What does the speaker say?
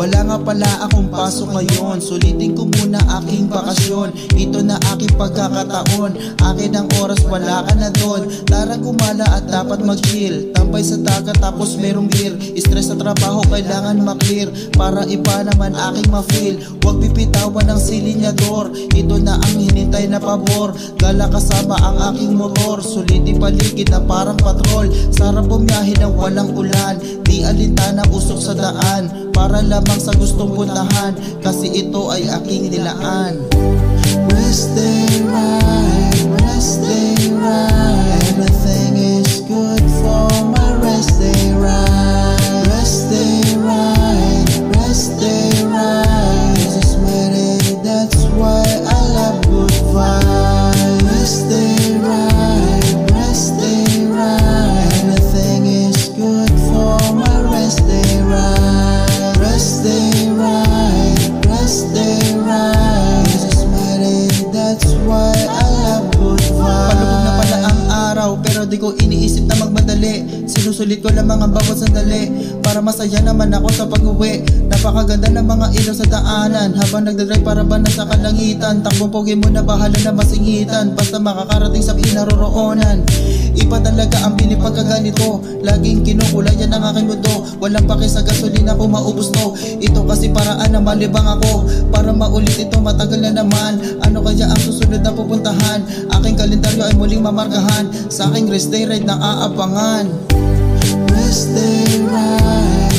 Wala nga pala akong pasok ngayon, sulitin ko muna aking bakasyon. Ito na aking pagkakataon, akin ang oras, wala ka na doon. Tara gumala at dapat mag-chill, tambay sa dagat tapos merong beer. Stress sa trabaho kailangan maklear, para iba naman aking ma-feel. Huwag pipitawan ng silinyador, ito na ang hinintay na pabor. Gala kasama ang aking motor, sulitin paligid na parang patrol. Sarap bumiyahe ng walang ulan, di alintana usok sa daan, para lamang sa gustong puntahan, kasi ito ay aking nilaan. Rest day right, rest day right, everything is good for my rest day right. Rest day right, rest day right, this is my day, that's why I love good vibes. Rest day right, rest day right, everything is good for my rest day right. Rest day right, rest day right, this is my day, that's why I love good vibes. Palubog na pala ang araw, pero di ko iniisip na magmadali. Sinusulit ko lamang ang bawat sandali, para masaya naman ako sa pag-uwi. Napakaganda ng mga ilaw sa daanan, habang nagdadrive para ba nasa kalangitan. Takbong pogi mo na bahala na masingitan, basta makakarating sa pinaroroonan. Iba talaga ang bili pagkaganito, laging kinukulayan ang aking mundo. Walang pake sa gasolina kung maubos to, ito kasi paraan na malibang ako. Para maulit ito matagal na naman, ano kaya ang susunod na pupuntahan? Aking kalendaryo ay muling mamarkahan, sa aking rest day ride na aabangan. Rest day right,